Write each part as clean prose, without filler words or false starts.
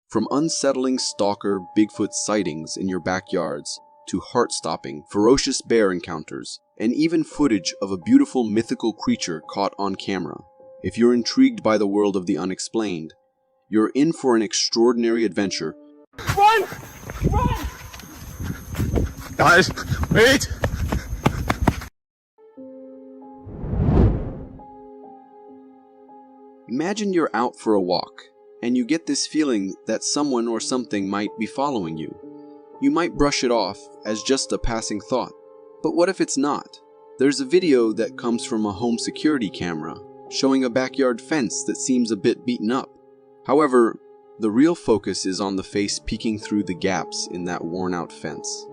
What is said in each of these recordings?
From unsettling stalker Bigfoot sightings in your backyards to heart-stopping, ferocious bear encounters, and even footage of a beautiful mythical creature caught on camera. If you're intrigued by the world of the unexplained, you're in for an extraordinary adventure. Run! Run! Guys, wait! Imagine you're out for a walk, and you get this feeling that someone or something might be following you. You might brush it off as just a passing thought, but what if it's not? There's a video that comes from a home security camera showing a backyard fence that seems a bit beaten up. However, the real focus is on the face peeking through the gaps in that worn-out fence.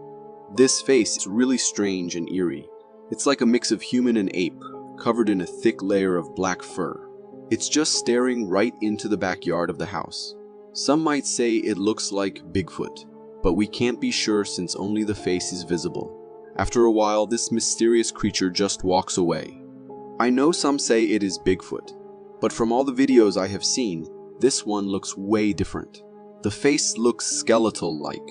This face is really strange and eerie. It's like a mix of human and ape, covered in a thick layer of black fur. It's just staring right into the backyard of the house. Some might say it looks like Bigfoot, but we can't be sure since only the face is visible. After a while, this mysterious creature just walks away. I know some say it is Bigfoot, but from all the videos I have seen, this one looks way different. The face looks skeletal-like,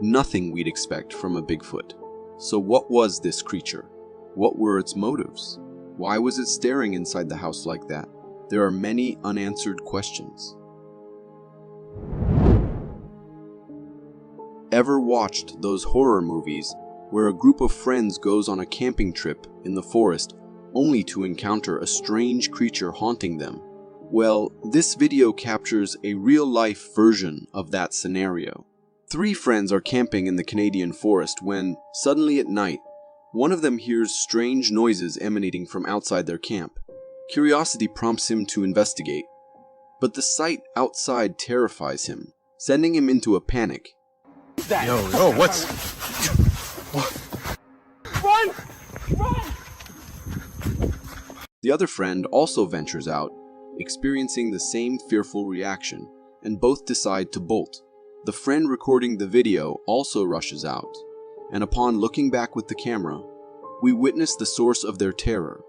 nothing we'd expect from a Bigfoot. So what was this creature? What were its motives? Why was it staring inside the house like that? There are many unanswered questions. Ever watched those horror movies where a group of friends goes on a camping trip in the forest only to encounter a strange creature haunting them? Well, this video captures a real-life version of that scenario. 3 friends are camping in the Canadian forest when, suddenly at night, one of them hears strange noises emanating from outside their camp. Curiosity prompts him to investigate, but the sight outside terrifies him, sending him into a panic. Yo, what's... Run! Run! The other friend also ventures out, experiencing the same fearful reaction, and both decide to bolt. The friend recording the video also rushes out, and upon looking back with the camera, we witness the source of their terror.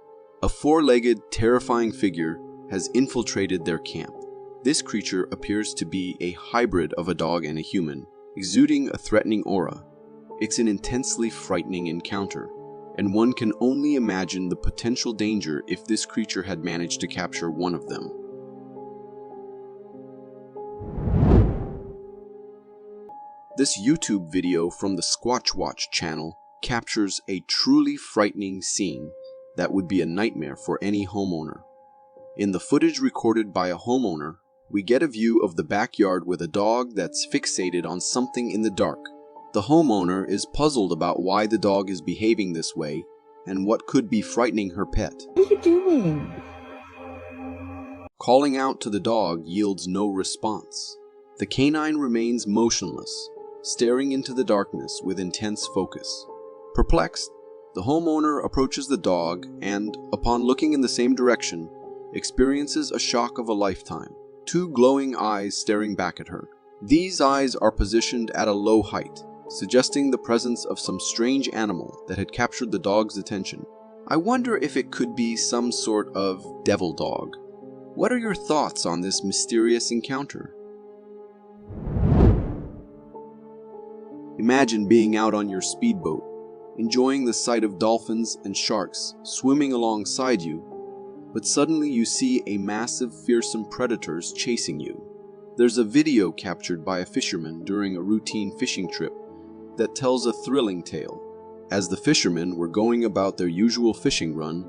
A 4-legged, terrifying figure has infiltrated their camp. This creature appears to be a hybrid of a dog and a human, exuding a threatening aura. It's an intensely frightening encounter, and one can only imagine the potential danger if this creature had managed to capture one of them. This YouTube video from the Squatch Watch channel captures a truly frightening scene that would be a nightmare for any homeowner. In the footage recorded by a homeowner, we get a view of the backyard with a dog that's fixated on something in the dark. The homeowner is puzzled about why the dog is behaving this way and what could be frightening her pet. What are you doing? Calling out to the dog yields no response. The canine remains motionless, staring into the darkness with intense focus. Perplexed, the homeowner approaches the dog and, upon looking in the same direction, experiences a shock of a lifetime. 2 glowing eyes staring back at her. These eyes are positioned at a low height, suggesting the presence of some strange animal that had captured the dog's attention. I wonder if it could be some sort of devil dog. What are your thoughts on this mysterious encounter? Imagine being out on your speedboat, enjoying the sight of dolphins and sharks swimming alongside you, but suddenly you see a massive, fearsome predators chasing you. There's a video captured by a fisherman during a routine fishing trip that tells a thrilling tale. As the fishermen were going about their usual fishing run,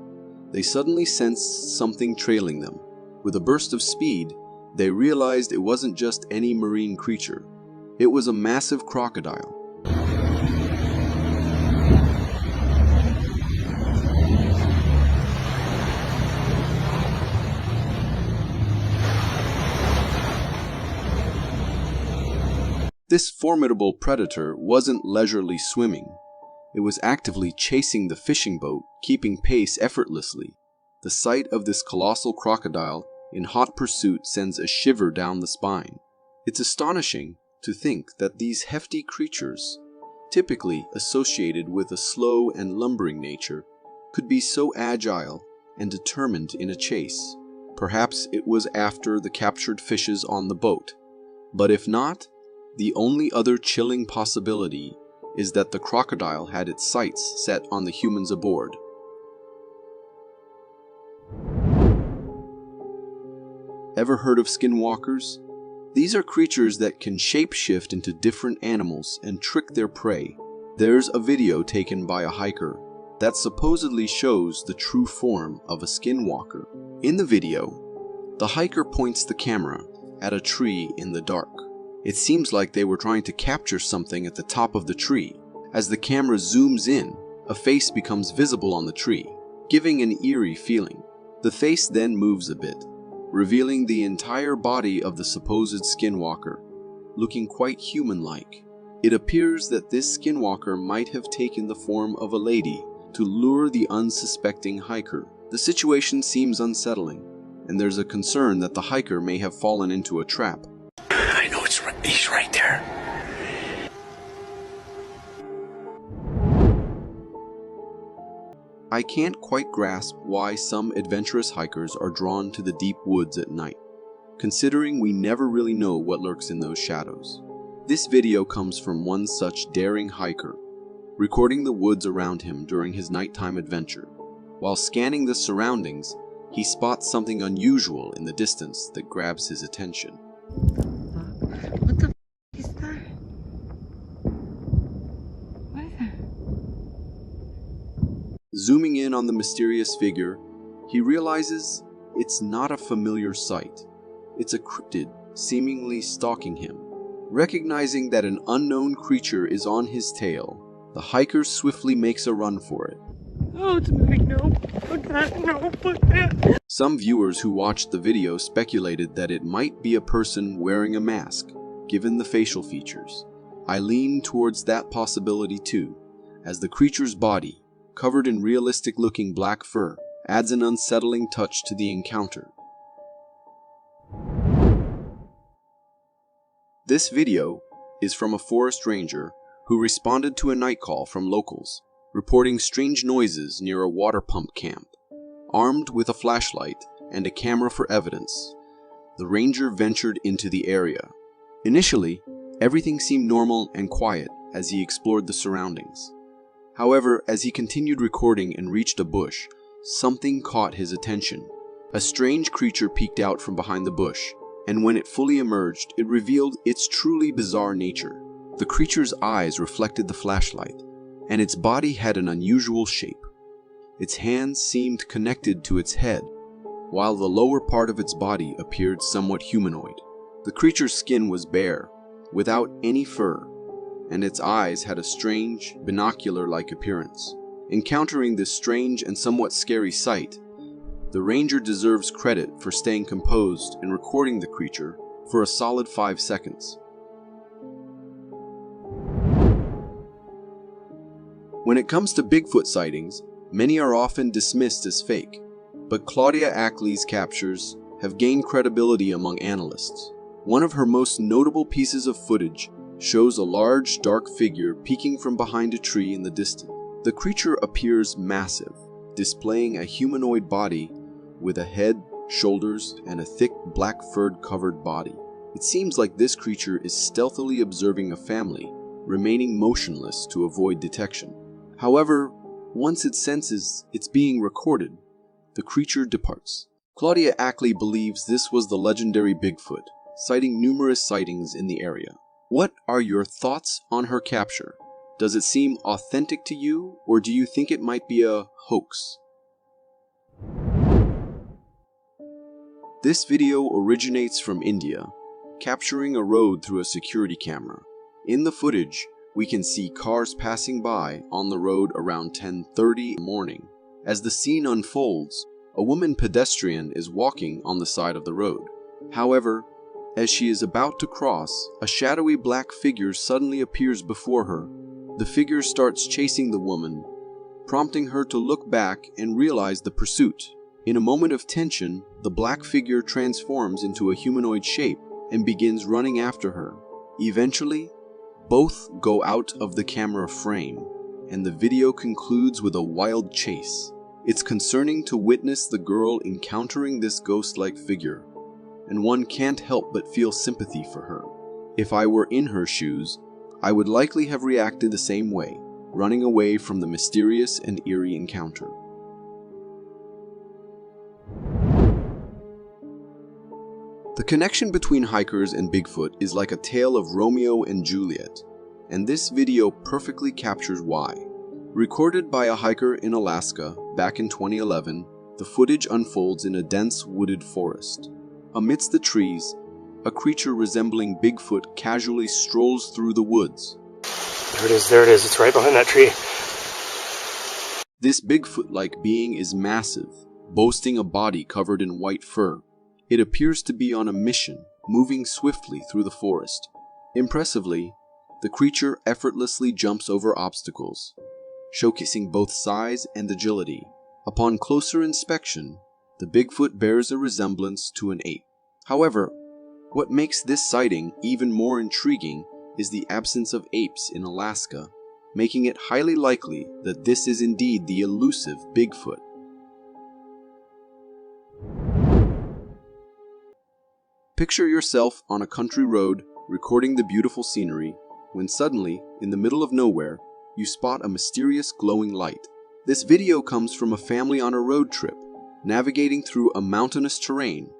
they suddenly sensed something trailing them. With a burst of speed, they realized it wasn't just any marine creature. It was a massive crocodile. This formidable predator wasn't leisurely swimming. It was actively chasing the fishing boat, keeping pace effortlessly. The sight of this colossal crocodile in hot pursuit sends a shiver down the spine. It's astonishing to think that these hefty creatures, typically associated with a slow and lumbering nature, could be so agile and determined in a chase. Perhaps it was after the captured fishes on the boat. But if not, the only other chilling possibility is that the crocodile had its sights set on the humans aboard. Ever heard of skinwalkers? These are creatures that can shapeshift into different animals and trick their prey. There's a video taken by a hiker that supposedly shows the true form of a skinwalker. In the video, the hiker points the camera at a tree in the dark. It seems like they were trying to capture something at the top of the tree. As the camera zooms in, a face becomes visible on the tree, giving an eerie feeling. The face then moves a bit, revealing the entire body of the supposed skinwalker, looking quite human-like. It appears that this skinwalker might have taken the form of a lady to lure the unsuspecting hiker. The situation seems unsettling, and there's a concern that the hiker may have fallen into a trap. I know he's right there. I can't quite grasp why some adventurous hikers are drawn to the deep woods at night, considering we never really know what lurks in those shadows. This video comes from one such daring hiker, recording the woods around him during his nighttime adventure. While scanning the surroundings, he spots something unusual in the distance that grabs his attention. What the f is that? What is that? Zooming in on the mysterious figure, he realizes it's not a familiar sight. It's a cryptid seemingly stalking him. Recognizing that an unknown creature is on his tail, the hiker swiftly makes a run for it. Oh, it's moving. No. Fuck that. No, fuck that. Some viewers who watched the video speculated that it might be a person wearing a mask, given the facial features. I lean towards that possibility too, as the creature's body, covered in realistic-looking black fur, adds an unsettling touch to the encounter. This video is from a forest ranger who responded to a night call from locals, reporting strange noises near a water pump camp. Armed with a flashlight and a camera for evidence, the ranger ventured into the area. Initially, everything seemed normal and quiet as he explored the surroundings. However, as he continued recording and reached a bush, something caught his attention. A strange creature peeked out from behind the bush, and when it fully emerged, it revealed its truly bizarre nature. The creature's eyes reflected the flashlight, and its body had an unusual shape. Its hands seemed connected to its head, while the lower part of its body appeared somewhat humanoid. The creature's skin was bare, without any fur, and its eyes had a strange, binocular-like appearance. Encountering this strange and somewhat scary sight, the ranger deserves credit for staying composed and recording the creature for a solid 5 seconds. When it comes to Bigfoot sightings, many are often dismissed as fake, but Claudia Ackley's captures have gained credibility among analysts. One of her most notable pieces of footage shows a large, dark figure peeking from behind a tree in the distance. The creature appears massive, displaying a humanoid body with a head, shoulders, and a thick black furred covered body. It seems like this creature is stealthily observing a family, remaining motionless to avoid detection. However, once it senses it's being recorded, the creature departs. Claudia Ackley believes this was the legendary Bigfoot, citing numerous sightings in the area. What are your thoughts on her capture? Does it seem authentic to you, or do you think it might be a hoax? This video originates from India, capturing a road through a security camera. In the footage, we can see cars passing by on the road around 10:30 in the morning. As the scene unfolds, a woman pedestrian is walking on the side of the road. However, as she is about to cross, a shadowy black figure suddenly appears before her. The figure starts chasing the woman, prompting her to look back and realize the pursuit. In a moment of tension, the black figure transforms into a humanoid shape and begins running after her. Eventually, both go out of the camera frame, and the video concludes with a wild chase. It's concerning to witness the girl encountering this ghost-like figure, and one can't help but feel sympathy for her. If I were in her shoes, I would likely have reacted the same way, running away from the mysterious and eerie encounter. The connection between hikers and Bigfoot is like a tale of Romeo and Juliet, and this video perfectly captures why. Recorded by a hiker in Alaska back in 2011, the footage unfolds in a dense wooded forest. Amidst the trees, a creature resembling Bigfoot casually strolls through the woods. There it is, it's right behind that tree. This Bigfoot-like being is massive, boasting a body covered in white fur. It appears to be on a mission, moving swiftly through the forest. Impressively, the creature effortlessly jumps over obstacles, showcasing both size and agility. Upon closer inspection, the Bigfoot bears a resemblance to an ape. However, what makes this sighting even more intriguing is the absence of apes in Alaska, making it highly likely that this is indeed the elusive Bigfoot. Picture yourself on a country road recording the beautiful scenery when suddenly, in the middle of nowhere, you spot a mysterious glowing light. This video comes from a family on a road trip, navigating through a mountainous terrain,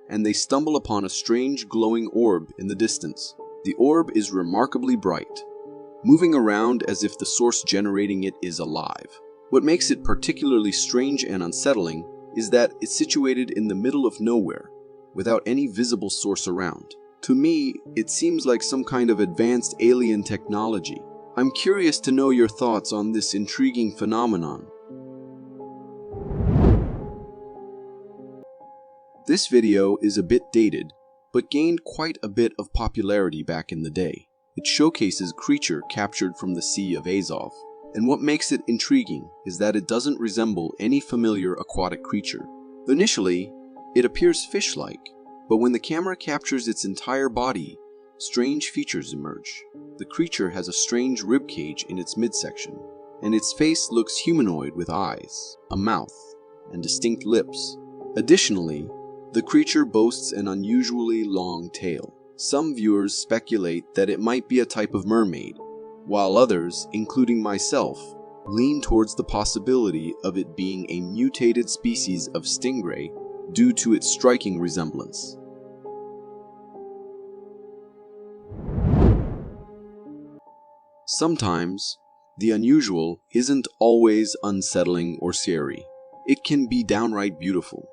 and they stumble upon a strange glowing orb in the distance. The orb is remarkably bright, moving around as if the source generating it is alive. What makes it particularly strange and unsettling is that it's situated in the middle of nowhere, without any visible source around. To me, it seems like some kind of advanced alien technology. I'm curious to know your thoughts on this intriguing phenomenon. This video is a bit dated, but gained quite a bit of popularity back in the day. It showcases a creature captured from the Sea of Azov, and what makes it intriguing is that it doesn't resemble any familiar aquatic creature. Initially, it appears fish-like, but when the camera captures its entire body, strange features emerge. The creature has a strange ribcage in its midsection, and its face looks humanoid with eyes, a mouth, and distinct lips. Additionally, the creature boasts an unusually long tail. Some viewers speculate that it might be a type of mermaid, while others, including myself, lean towards the possibility of it being a mutated species of stingray due to its striking resemblance. Sometimes, the unusual isn't always unsettling or scary. It can be downright beautiful.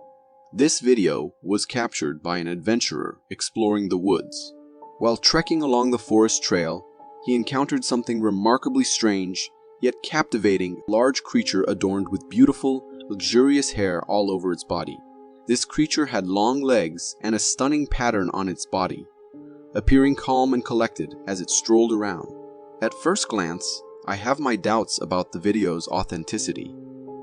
This video was captured by an adventurer exploring the woods. While trekking along the forest trail, he encountered something remarkably strange, yet captivating, a large creature adorned with beautiful, luxurious hair all over its body. This creature had long legs and a stunning pattern on its body, appearing calm and collected as it strolled around. At first glance, I have my doubts about the video's authenticity.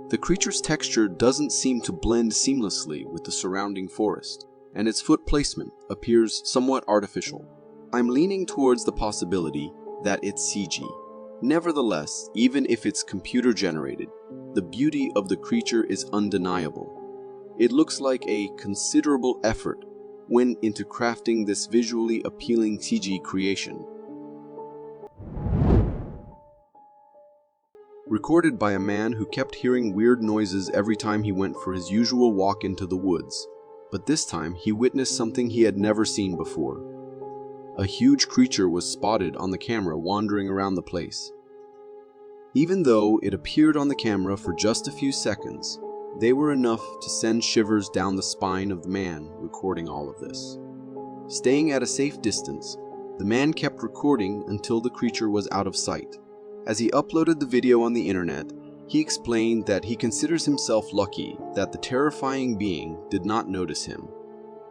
The creature's texture doesn't seem to blend seamlessly with the surrounding forest, and its foot placement appears somewhat artificial. I'm leaning towards the possibility that it's CG. Nevertheless, even if it's computer-generated, the beauty of the creature is undeniable. It looks like a considerable effort went into crafting this visually appealing CG creation. Recorded by a man who kept hearing weird noises every time he went for his usual walk into the woods, but this time he witnessed something he had never seen before. A huge creature was spotted on the camera wandering around the place. Even though it appeared on the camera for just a few seconds, they were enough to send shivers down the spine of the man recording all of this. Staying at a safe distance, the man kept recording until the creature was out of sight. As he uploaded the video on the internet, he explained that he considers himself lucky that the terrifying being did not notice him,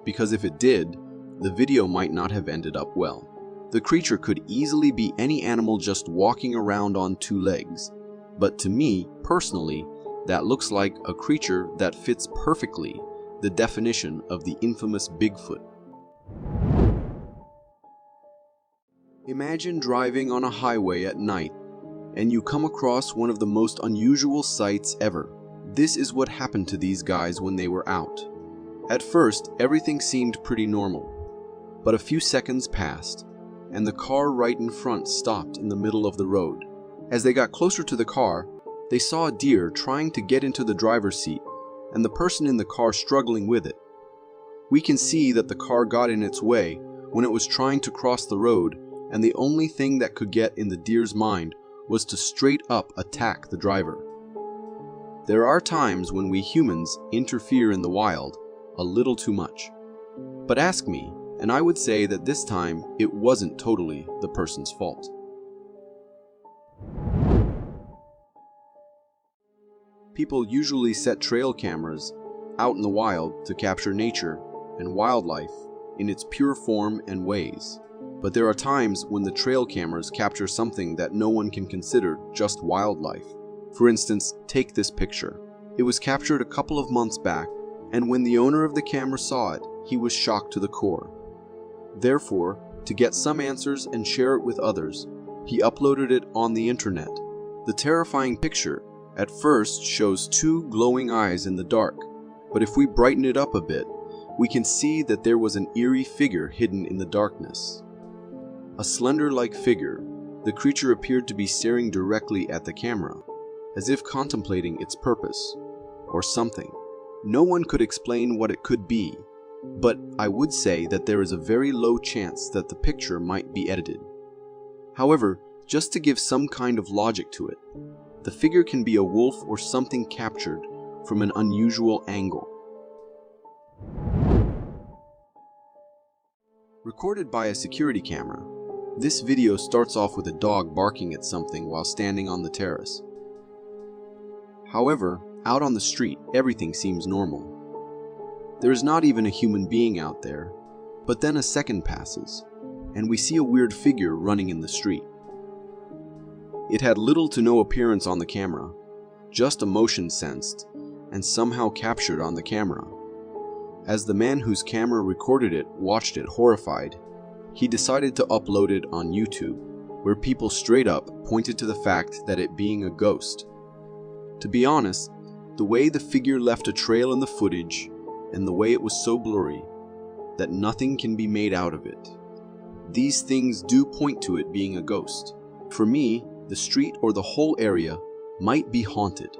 because if it did, the video might not have ended up well. The creature could easily be any animal just walking around on two legs, but to me, personally, that looks like a creature that fits perfectly the definition of the infamous Bigfoot. Imagine driving on a highway at night, and you come across one of the most unusual sights ever. This is what happened to these guys when they were out. At first, everything seemed pretty normal, but a few seconds passed, and the car right in front stopped in the middle of the road. As they got closer to the car, they saw a deer trying to get into the driver's seat, and the person in the car struggling with it. We can see that the car got in its way when it was trying to cross the road, and the only thing that could get in the deer's mind was to straight up attack the driver. There are times when we humans interfere in the wild a little too much. But ask me, and I would say that this time it wasn't totally the person's fault. People usually set trail cameras out in the wild to capture nature and wildlife in its pure form and ways. But there are times when the trail cameras capture something that no one can consider just wildlife. For instance, take this picture. It was captured a couple of months back, and when the owner of the camera saw it, he was shocked to the core. Therefore, to get some answers and share it with others, he uploaded it on the internet. The terrifying picture at first shows two glowing eyes in the dark, but if we brighten it up a bit, we can see that there was an eerie figure hidden in the darkness. A slender-like figure, the creature appeared to be staring directly at the camera, as if contemplating its purpose, or something. No one could explain what it could be, but I would say that there is a very low chance that the picture might be edited. However, just to give some kind of logic to it, the figure can be a wolf or something captured from an unusual angle. Recorded by a security camera, this video starts off with a dog barking at something while standing on the terrace. However, out on the street, everything seems normal. There is not even a human being out there, but then a second passes, and we see a weird figure running in the street. It had little to no appearance on the camera, just a motion sensed, and somehow captured on the camera. As the man whose camera recorded it watched it horrified, he decided to upload it on YouTube, where people straight up pointed to the fact that it being a ghost. To be honest, the way the figure left a trail in the footage, and the way it was so blurry, that nothing can be made out of it. These things do point to it being a ghost. For me, the street or the whole area might be haunted,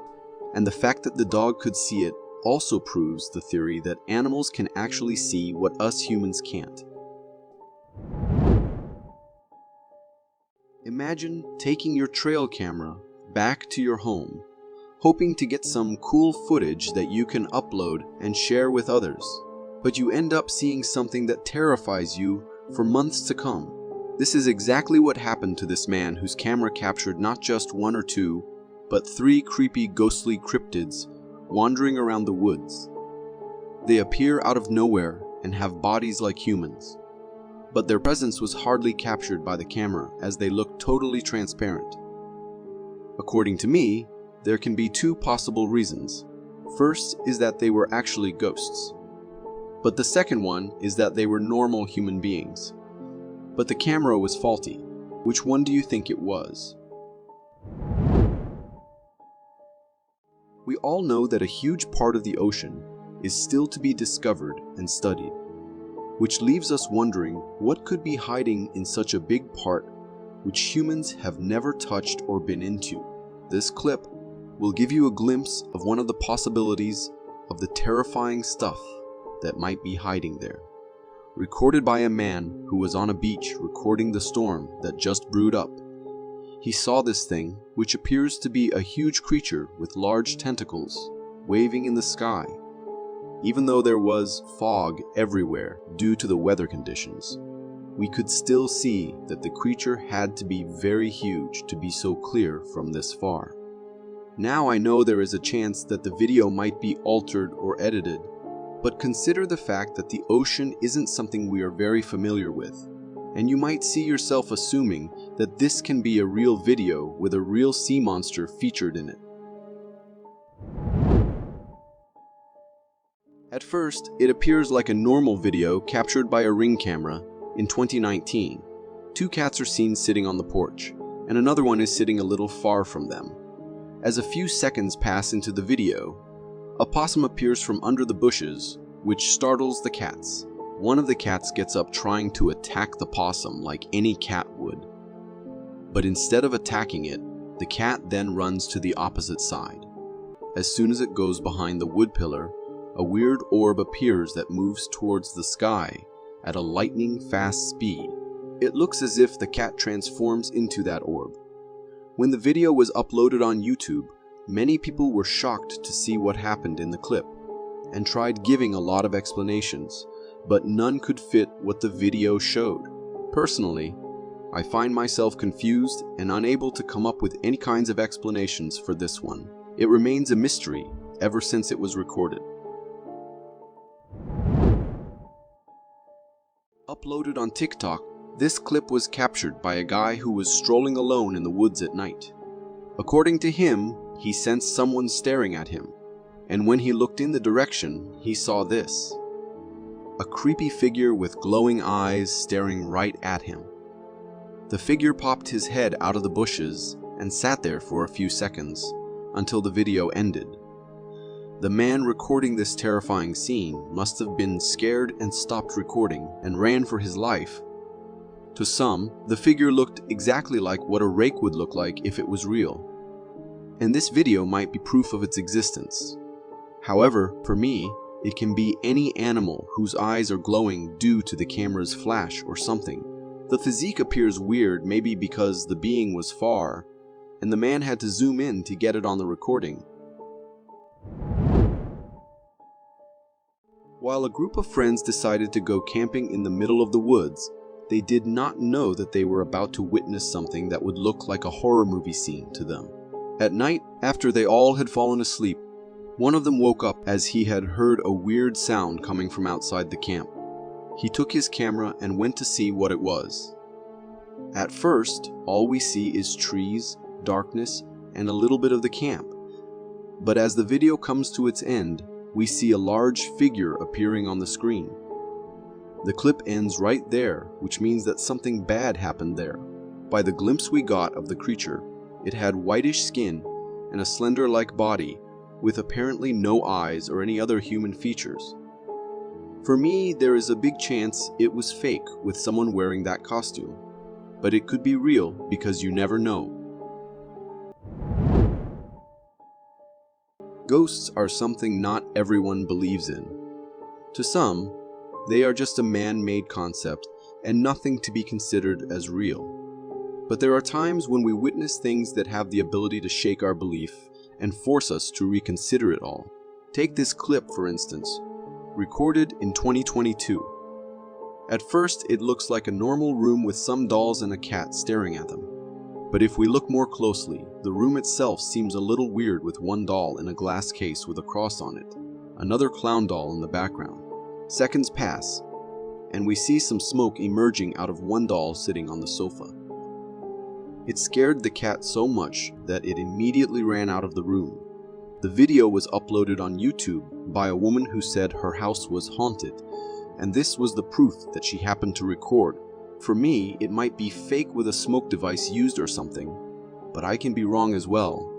and the fact that the dog could see it also proves the theory that animals can actually see what us humans can't. Imagine taking your trail camera back to your home, hoping to get some cool footage that you can upload and share with others, but you end up seeing something that terrifies you for months to come. This is exactly what happened to this man whose camera captured not just one or two, but 3 creepy ghostly cryptids wandering around the woods. They appear out of nowhere and have bodies like humans, but their presence was hardly captured by the camera as they looked totally transparent. According to me, there can be 2 possible reasons. First is that they were actually ghosts, but the second one is that they were normal human beings. But the camera was faulty. Which one do you think it was? We all know that a huge part of the ocean is still to be discovered and studied, which leaves us wondering what could be hiding in such a big part which humans have never touched or been into. This clip will give you a glimpse of one of the possibilities of the terrifying stuff that might be hiding there. Recorded by a man who was on a beach recording the storm that just brewed up. He saw this thing, which appears to be a huge creature with large tentacles, waving in the sky. Even though there was fog everywhere due to the weather conditions, we could still see that the creature had to be very huge to be so clear from this far. Now I know there is a chance that the video might be altered or edited, but consider the fact that the ocean isn't something we are very familiar with, and you might see yourself assuming that this can be a real video with a real sea monster featured in it. At first, it appears like a normal video captured by a Ring camera in 2019. 2 cats are seen sitting on the porch, and another one is sitting a little far from them. As a few seconds pass into the video, a possum appears from under the bushes, which startles the cats. One of the cats gets up trying to attack the possum like any cat would. But instead of attacking it, the cat then runs to the opposite side. As soon as it goes behind the wood pillar, a weird orb appears that moves towards the sky at a lightning-fast speed. It looks as if the cat transforms into that orb. When the video was uploaded on YouTube, many people were shocked to see what happened in the clip and tried giving a lot of explanations, but none could fit what the video showed. Personally, I find myself confused and unable to come up with any kinds of explanations for this one. It remains a mystery ever since it was recorded. Uploaded on TikTok, this clip was captured by a guy who was strolling alone in the woods at night. According to him, he sensed someone staring at him, and when he looked in the direction, he saw this. A creepy figure with glowing eyes staring right at him. The figure popped his head out of the bushes and sat there for a few seconds, until the video ended. The man recording this terrifying scene must have been scared and stopped recording and ran for his life. To some, the figure looked exactly like what a rake would look like if it was real. And this video might be proof of its existence. However, for me, it can be any animal whose eyes are glowing due to the camera's flash or something. The physique appears weird, maybe because the being was far, and the man had to zoom in to get it on the recording. While a group of friends decided to go camping in the middle of the woods, they did not know that they were about to witness something that would look like a horror movie scene to them. At night, after they all had fallen asleep, one of them woke up as he had heard a weird sound coming from outside the camp. He took his camera and went to see what it was. At first, all we see is trees, darkness, and a little bit of the camp. But as the video comes to its end, we see a large figure appearing on the screen. The clip ends right there, which means that something bad happened there. By the glimpse we got of the creature, it had whitish skin and a slender-like body with apparently no eyes or any other human features. For me, there is a big chance it was fake with someone wearing that costume, but it could be real because you never know. Ghosts are something not everyone believes in. To some, they are just a man-made concept and nothing to be considered as real. But there are times when we witness things that have the ability to shake our belief and force us to reconsider it all. Take this clip, for instance, recorded in 2022. At first, it looks like a normal room with some dolls and a cat staring at them. But if we look more closely, the room itself seems a little weird with one doll in a glass case with a cross on it, another clown doll in the background. Seconds pass, and we see some smoke emerging out of one doll sitting on the sofa. It scared the cat so much that it immediately ran out of the room. The video was uploaded on YouTube by a woman who said her house was haunted, and this was the proof that she happened to record. For me, it might be fake with a smoke device used or something, but I can be wrong as well.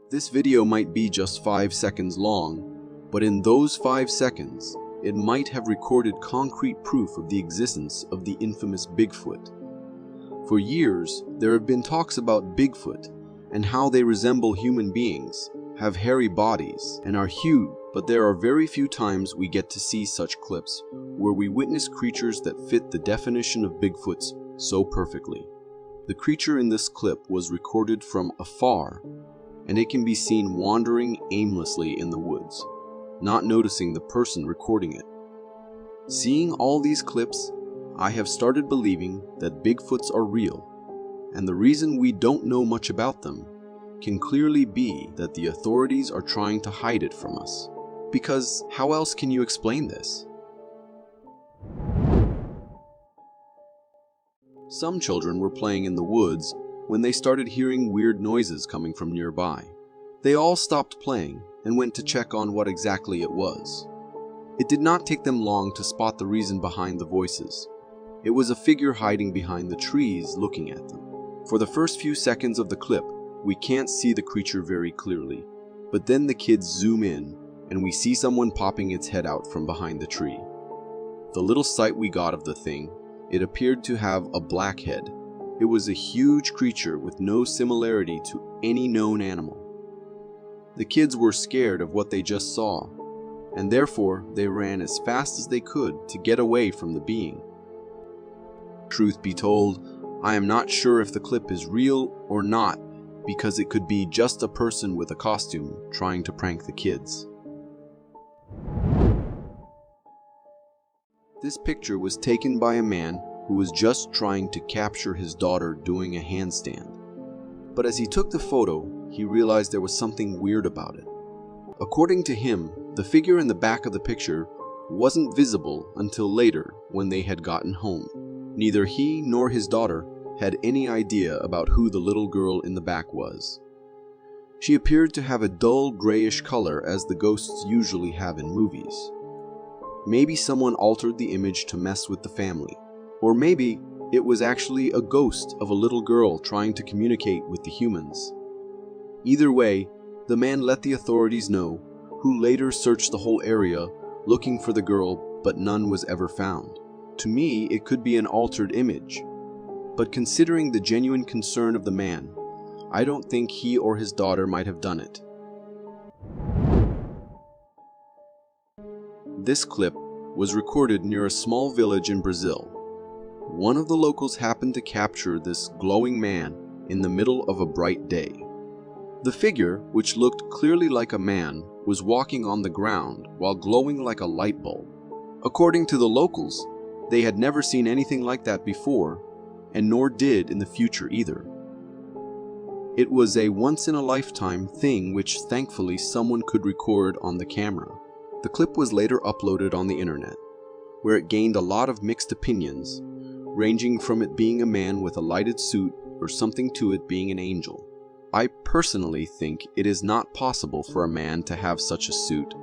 This video might be just 5 seconds long, but in those 5 seconds, it might have recorded concrete proof of the existence of the infamous Bigfoot. For years, there have been talks about Bigfoot and how they resemble human beings, have hairy bodies, and are huge, but there are very few times we get to see such clips where we witness creatures that fit the definition of Bigfoots so perfectly. The creature in this clip was recorded from afar, and it can be seen wandering aimlessly in the woods, not noticing the person recording it. Seeing all these clips, I have started believing that Bigfoots are real, and the reason we don't know much about them can clearly be that the authorities are trying to hide it from us. Because how else can you explain this? Some children were playing in the woods when they started hearing weird noises coming from nearby. They all stopped playing and went to check on what exactly it was. It did not take them long to spot the reason behind the voices. It was a figure hiding behind the trees looking at them. For the first few seconds of the clip, we can't see the creature very clearly, but then the kids zoom in and we see someone popping its head out from behind the tree. The little sight we got of the thing, it appeared to have a black head. It was a huge creature with no similarity to any known animal. The kids were scared of what they just saw, and therefore they ran as fast as they could to get away from the being. Truth be told, I am not sure if the clip is real or not, because it could be just a person with a costume trying to prank the kids. This picture was taken by a man who was just trying to capture his daughter doing a handstand. But as he took the photo, he realized there was something weird about it. According to him, the figure in the back of the picture wasn't visible until later when they had gotten home. Neither he nor his daughter had any idea about who the little girl in the back was. She appeared to have a dull grayish color as the ghosts usually have in movies. Maybe someone altered the image to mess with the family, or maybe it was actually a ghost of a little girl trying to communicate with the humans. Either way, the man let the authorities know, who later searched the whole area looking for the girl, but none was ever found. To me, it could be an altered image, but considering the genuine concern of the man, I don't think he or his daughter might have done it. This clip was recorded near a small village in Brazil. One of the locals happened to capture this glowing man in the middle of a bright day. The figure, which looked clearly like a man, was walking on the ground while glowing like a light bulb. According to the locals, they had never seen anything like that before, and nor did in the future either. It was a once-in-a-lifetime thing which thankfully someone could record on the camera. The clip was later uploaded on the internet, where it gained a lot of mixed opinions, ranging from it being a man with a lighted suit or something to it being an angel. I personally think it is not possible for a man to have such a suit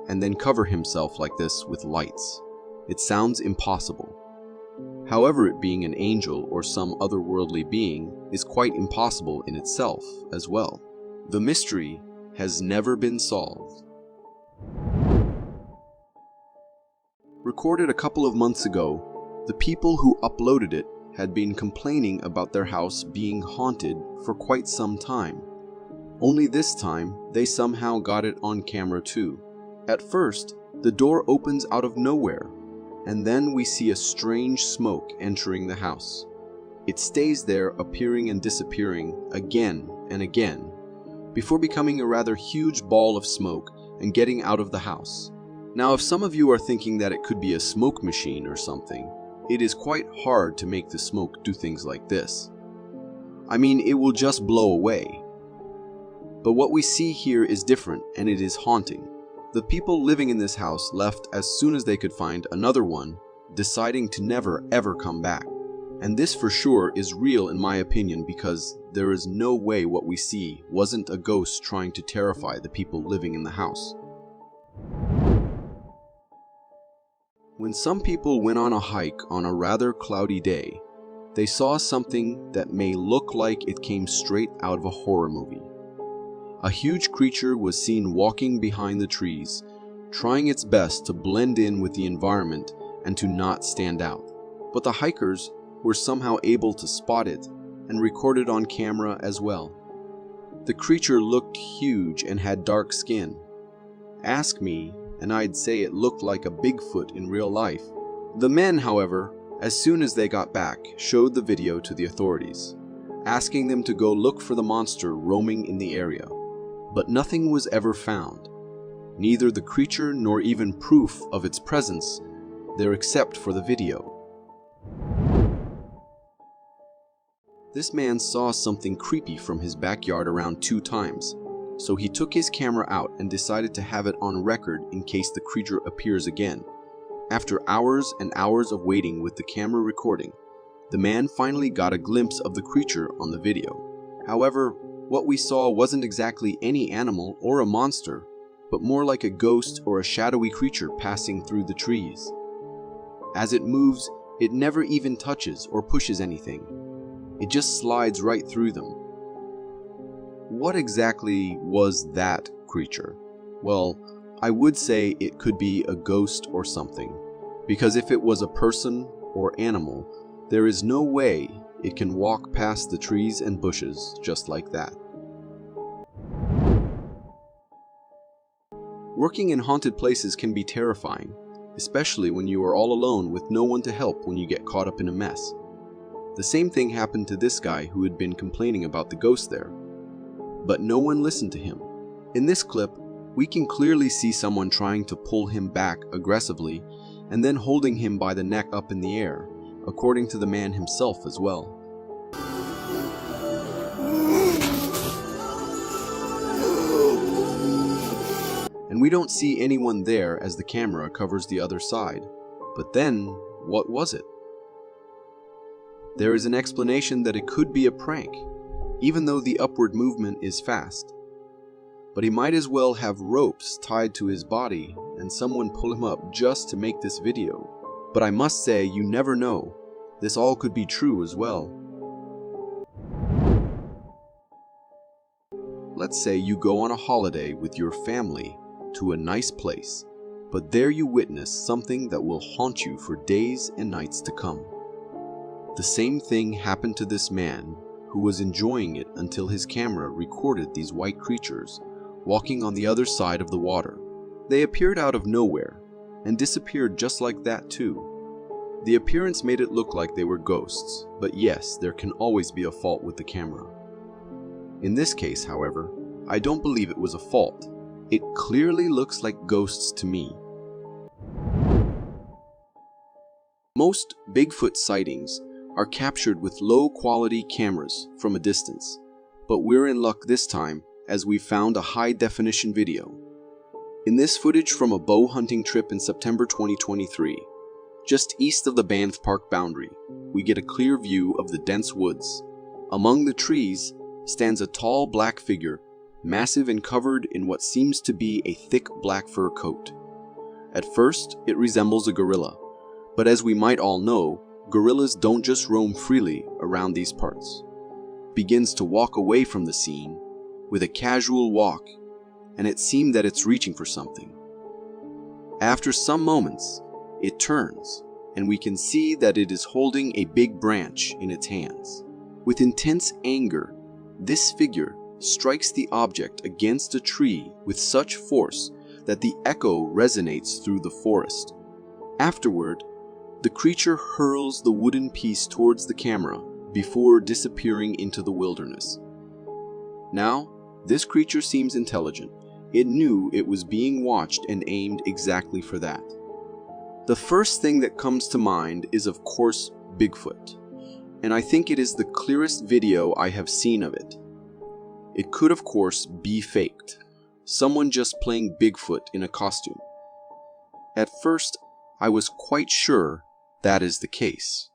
and then cover himself like this with lights. It sounds impossible. However, it being an angel or some otherworldly being is quite impossible in itself as well. The mystery has never been solved. Recorded a couple of months ago, the people who uploaded it had been complaining about their house being haunted for quite some time. Only this time, they somehow got it on camera too. At first, the door opens out of nowhere, and then we see a strange smoke entering the house. It stays there, appearing and disappearing again and again, before becoming a rather huge ball of smoke and getting out of the house. Now, if some of you are thinking that it could be a smoke machine or something, it is quite hard to make the smoke do things like this. I mean, it will just blow away. But what we see here is different, and it is haunting. The people living in this house left as soon as they could find another one, deciding to never ever come back. And this for sure is real in my opinion, because there is no way what we see wasn't a ghost trying to terrify the people living in the house. When some people went on a hike on a rather cloudy day, they saw something that may look like it came straight out of a horror movie. A huge creature was seen walking behind the trees, trying its best to blend in with the environment and to not stand out. But the hikers were somehow able to spot it and record it on camera as well. The creature looked huge and had dark skin. Ask me, and I'd say it looked like a Bigfoot in real life. The men, however, as soon as they got back, showed the video to the authorities, asking them to go look for the monster roaming in the area. But nothing was ever found, neither the creature nor even proof of its presence there except for the video. This man saw something creepy from his backyard around 2 times. So he took his camera out and decided to have it on record in case the creature appears again. After hours and hours of waiting with the camera recording, the man finally got a glimpse of the creature on the video. However, what we saw wasn't exactly any animal or a monster, but more like a ghost or a shadowy creature passing through the trees. As it moves, it never even touches or pushes anything. It just slides right through them. What exactly was that creature? Well, I would say it could be a ghost or something, because if it was a person or animal, there is no way it can walk past the trees and bushes just like that. Working in haunted places can be terrifying, especially when you are all alone with no one to help when you get caught up in a mess. The same thing happened to this guy who had been complaining about the ghost there. But no one listened to him. In this clip, we can clearly see someone trying to pull him back aggressively and then holding him by the neck up in the air, according to the man himself as well. And we don't see anyone there as the camera covers the other side. But then, what was it? There is an explanation that it could be a prank, even though the upward movement is fast. But he might as well have ropes tied to his body and someone pull him up just to make this video. But I must say, you never know. This all could be true as well. Let's say you go on a holiday with your family to a nice place, but there you witness something that will haunt you for days and nights to come. The same thing happened to this man who was enjoying it until his camera recorded these white creatures walking on the other side of the water. They appeared out of nowhere and disappeared just like that too. The appearance made it look like they were ghosts, but yes, there can always be a fault with the camera. In this case, however, I don't believe it was a fault. It clearly looks like ghosts to me. Most Bigfoot sightings are captured with low-quality cameras from a distance, but we're in luck this time as we found a high-definition video. In this footage from a bow hunting trip in September 2023, just east of the Banff Park boundary, we get a clear view of the dense woods. Among the trees stands a tall black figure, massive and covered in what seems to be a thick black fur coat. At first, it resembles a gorilla, but as we might all know, gorillas don't just roam freely around these parts. Begins to walk away from the scene with a casual walk, and it seemed that it's reaching for something. After some moments, it turns, and we can see that it is holding a big branch in its hands. With intense anger, this figure strikes the object against a tree with such force that the echo resonates through the forest. Afterward, the creature hurls the wooden piece towards the camera before disappearing into the wilderness. Now, this creature seems intelligent. It knew it was being watched and aimed exactly for that. The first thing that comes to mind is, of course, Bigfoot, and I think it is the clearest video I have seen of it. It could, of course, be faked. Someone just playing Bigfoot in a costume. At first, I was quite sure that is the case.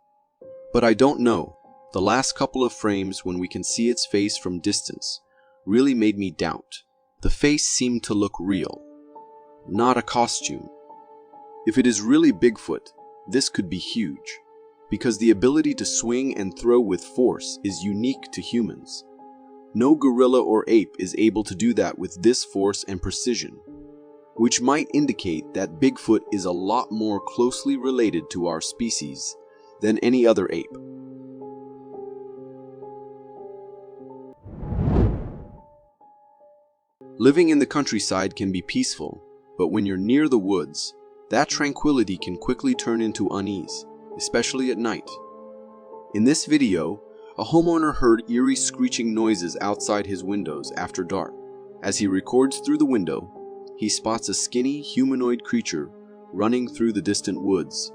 But I don't know. The last couple of frames when we can see its face from distance really made me doubt. The face seemed to look real, not a costume. If it is really Bigfoot, this could be huge, because the ability to swing and throw with force is unique to humans. No gorilla or ape is able to do that with this force and precision, which might indicate that Bigfoot is a lot more closely related to our species than any other ape. Living in the countryside can be peaceful, but when you're near the woods, that tranquility can quickly turn into unease, especially at night. In this video, a homeowner heard eerie screeching noises outside his windows after dark. As he records through the window, he spots a skinny humanoid creature running through the distant woods.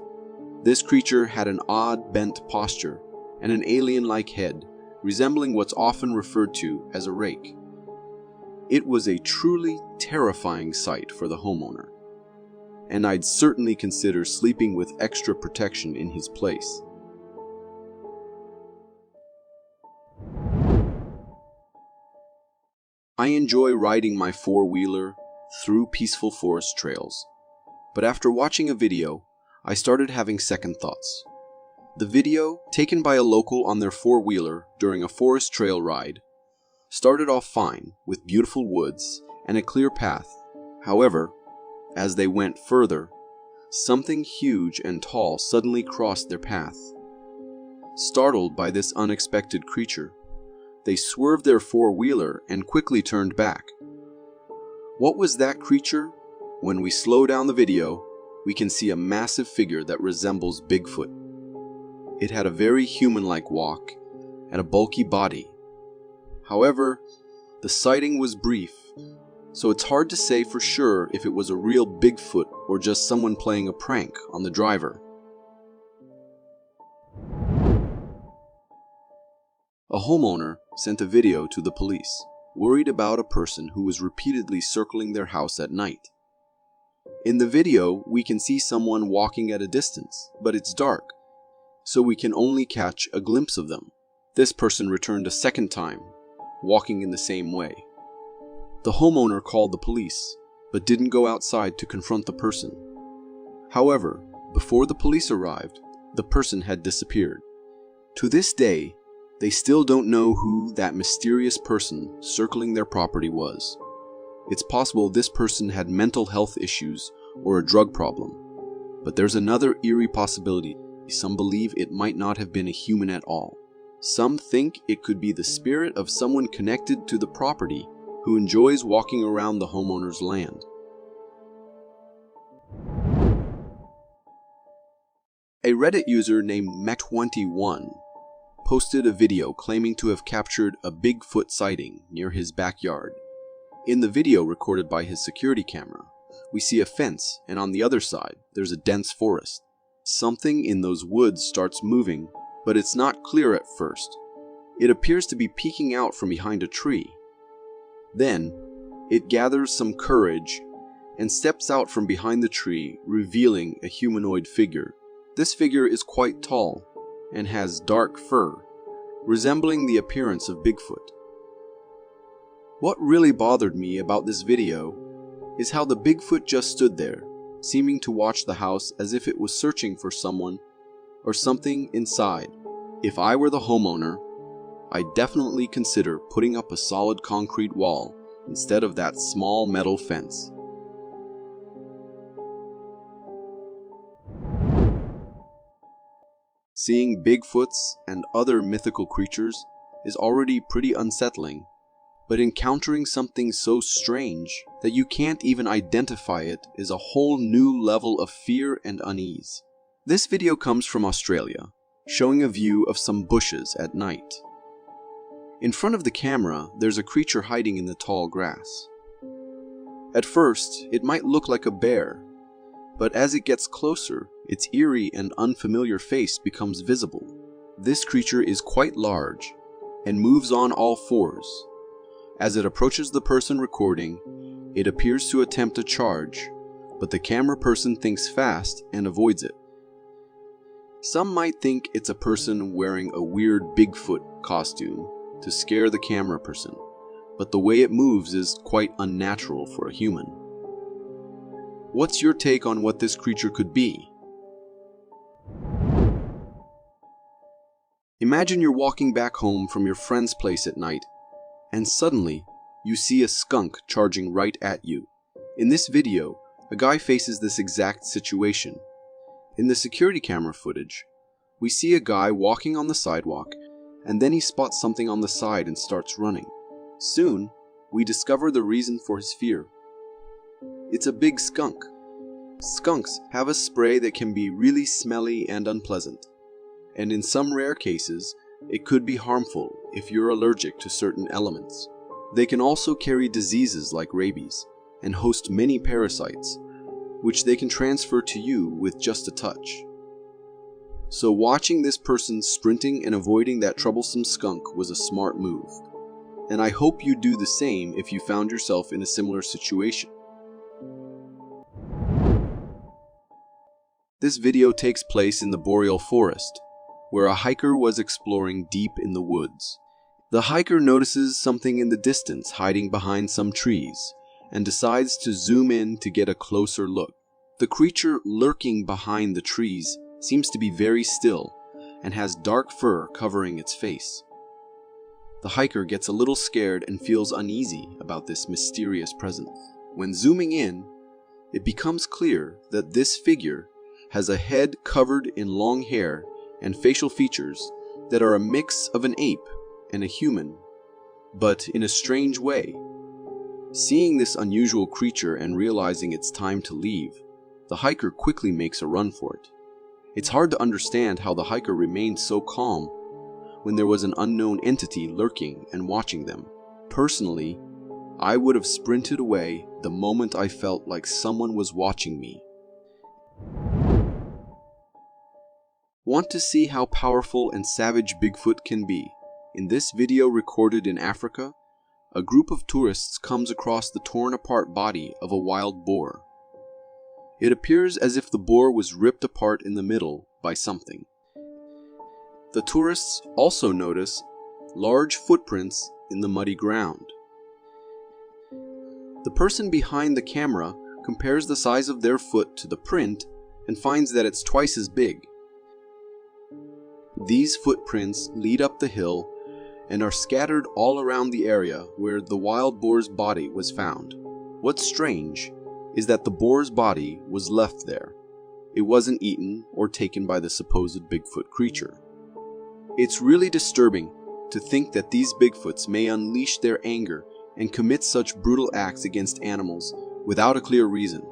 This creature had an odd bent posture and an alien-like head, resembling what's often referred to as a rake. It was a truly terrifying sight for the homeowner, and I'd certainly consider sleeping with extra protection in his place. I enjoy riding my four-wheeler through peaceful forest trails, but after watching a video, I started having second thoughts. The video, taken by a local on their four-wheeler during a forest trail ride, started off fine with beautiful woods and a clear path. However, As they went further, something huge and tall suddenly crossed their path. Startled by this unexpected creature, they swerved their four-wheeler and quickly turned back. What was that creature? When we slow down the video, we can see a massive figure that resembles Bigfoot. It had a very human-like walk and a bulky body. However, the sighting was brief, so it's hard to say for sure if it was a real Bigfoot or just someone playing a prank on the driver. A homeowner sent a video to the police, worried about a person who was repeatedly circling their house at night. In the video, we can see someone walking at a distance, but it's dark, so we can only catch a glimpse of them. This person returned a second time, walking in the same way. The homeowner called the police, but didn't go outside to confront the person. However, before the police arrived, the person had disappeared. To this day, they still don't know who that mysterious person circling their property was. It's possible this person had mental health issues or a drug problem, but there's another eerie possibility. Some believe it might not have been a human at all. Some think it could be the spirit of someone connected to the property who enjoys walking around the homeowner's land. A Reddit user named Mech21 posted a video claiming to have captured a Bigfoot sighting near his backyard. In the video recorded by his security camera, we see a fence, and on the other side, there's a dense forest. Something in those woods starts moving, but it's not clear at first. It appears to be peeking out from behind a tree. Then, it gathers some courage and steps out from behind the tree, revealing a humanoid figure. This figure is quite tall and has dark fur, resembling the appearance of Bigfoot. What really bothered me about this video is how the Bigfoot just stood there, seeming to watch the house as if it was searching for someone or something inside. If I were the homeowner, I'd definitely consider putting up a solid concrete wall instead of that small metal fence. Seeing Bigfoots and other mythical creatures is already pretty unsettling, but encountering something so strange that you can't even identify it is a whole new level of fear and unease. This video comes from Australia, showing a view of some bushes at night. In front of the camera, there's a creature hiding in the tall grass. At first, it might look like a bear, but as it gets closer, its eerie and unfamiliar face becomes visible. This creature is quite large and moves on all fours. As it approaches the person recording, it appears to attempt a charge, but the camera person thinks fast and avoids it. Some might think it's a person wearing a weird Bigfoot costume to scare the camera person, but the way it moves is quite unnatural for a human. What's your take on what this creature could be? Imagine you're walking back home from your friend's place at night, and suddenly you see a skunk charging right at you. In this video, a guy faces this exact situation. In the security camera footage, we see a guy walking on the sidewalk, and then he spots something on the side and starts running. Soon, we discover the reason for his fear. It's a big skunk. Skunks have a spray that can be really smelly and unpleasant, and in some rare cases, it could be harmful if you're allergic to certain elements. They can also carry diseases like rabies and host many parasites, which they can transfer to you with just a touch. So watching this person sprinting and avoiding that troublesome skunk was a smart move, and I hope you do the same if you found yourself in a similar situation. This video takes place in the Boreal forest, where a hiker was exploring deep in the woods. The hiker notices something in the distance hiding behind some trees, and decides to zoom in to get a closer look. The creature lurking behind the trees seems to be very still, and has dark fur covering its face. The hiker gets a little scared and feels uneasy about this mysterious presence. When zooming in, it becomes clear that this figure has a head covered in long hair and facial features that are a mix of an ape and a human, but in a strange way. Seeing this unusual creature and realizing it's time to leave, the hiker quickly makes a run for it. It's hard to understand how the hiker remained so calm when there was an unknown entity lurking and watching them. Personally, I would have sprinted away the moment I felt like someone was watching me. Want to see how powerful and savage Bigfoot can be? In this video recorded in Africa, a group of tourists comes across the torn apart body of a wild boar. It appears as if the boar was ripped apart in the middle by something. The tourists also notice large footprints in the muddy ground. The person behind the camera compares the size of their foot to the print and finds that it's twice as big. These footprints lead up the hill and are scattered all around the area where the wild boar's body was found. What's strange is that the boar's body was left there. It wasn't eaten or taken by the supposed Bigfoot creature. It's really disturbing to think that these Bigfoots may unleash their anger and commit such brutal acts against animals without a clear reason.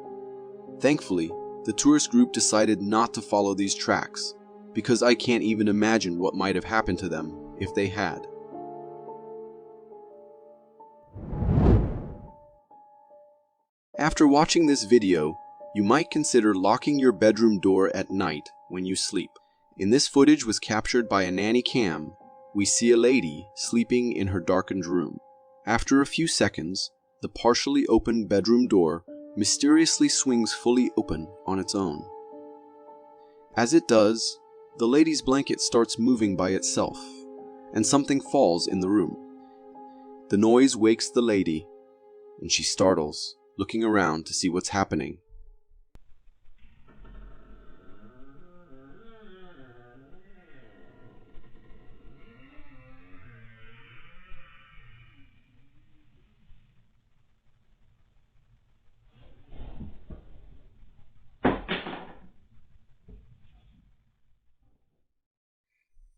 Thankfully, the tourist group decided not to follow these tracks, because I can't even imagine what might have happened to them if they had. After watching this video, you might consider locking your bedroom door at night when you sleep. In this footage was captured by a nanny cam. We see a lady sleeping in her darkened room. After a few seconds, the partially open bedroom door mysteriously swings fully open on its own. As it does, the lady's blanket starts moving by itself, and something falls in the room. The noise wakes the lady, and she startles, looking around to see what's happening.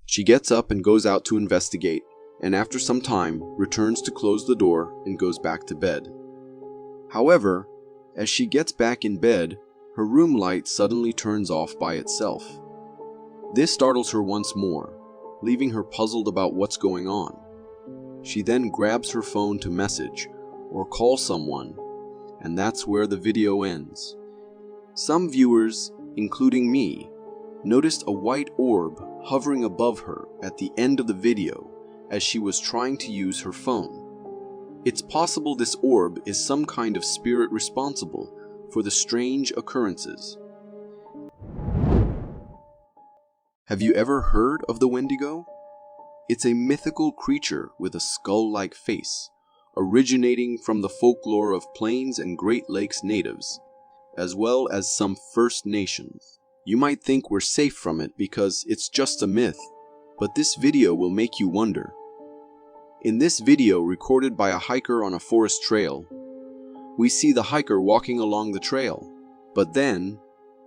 She gets up and goes out to investigate, and after some time returns to close the door and goes back to bed. However, as she gets back in bed, her room light suddenly turns off by itself. This startles her once more, leaving her puzzled about what's going on. She then grabs her phone to message or call someone, and that's where the video ends. Some viewers, including me, noticed a white orb hovering above her at the end of the video as she was trying to use her phone. It's possible this orb is some kind of spirit responsible for the strange occurrences. Have you ever heard of the Wendigo? It's a mythical creature with a skull-like face, originating from the folklore of Plains and Great Lakes natives, as well as some First Nations. You might think we're safe from it because it's just a myth, but this video will make you wonder. In this video recorded by a hiker on a forest trail, we see the hiker walking along the trail, but then,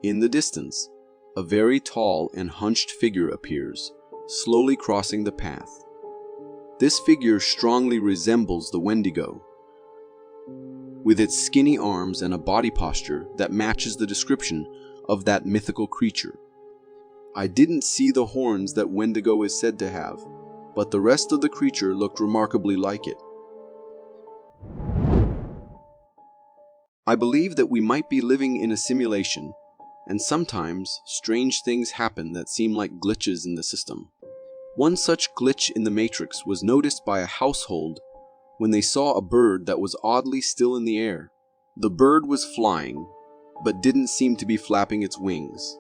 in the distance, a very tall and hunched figure appears, slowly crossing the path. This figure strongly resembles the Wendigo, with its skinny arms and a body posture that matches the description of that mythical creature. I didn't see the horns that Wendigo is said to have, but the rest of the creature looked remarkably like it. I believe that we might be living in a simulation, and sometimes strange things happen that seem like glitches in the system. One such glitch in the Matrix was noticed by a household when they saw a bird that was oddly still in the air. The bird was flying, but didn't seem to be flapping its wings.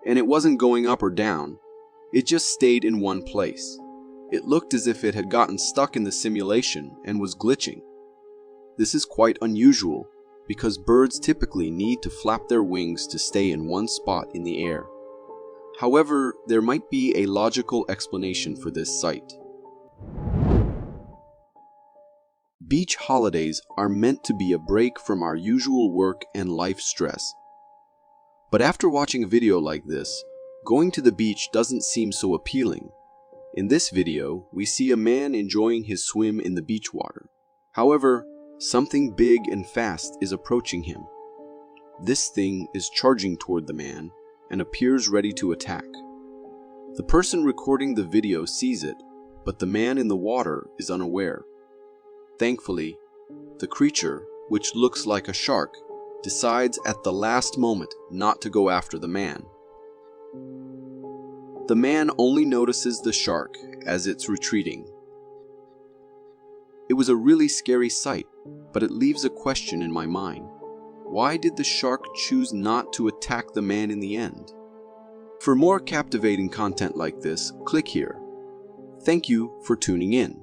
And it wasn't going up or down, it just stayed in one place. It looked as if it had gotten stuck in the simulation and was glitching. This is quite unusual, because birds typically need to flap their wings to stay in one spot in the air. However, there might be a logical explanation for this sight. beach holidays are meant to be a break from our usual work and life stress. But after watching a video like this, going to the beach doesn't seem so appealing. In this video, we see a man enjoying his swim in the beach water. However, something big and fast is approaching him. This thing is charging toward the man and appears ready to attack. The person recording the video sees it, but the man in the water is unaware. Thankfully, the creature, which looks like a shark, decides at the last moment not to go after the man. The man only notices the shark as it's retreating. It was a really scary sight, but it leaves a question in my mind. Why did the shark choose not to attack the man in the end? For more captivating content like this, click here. Thank you for tuning in.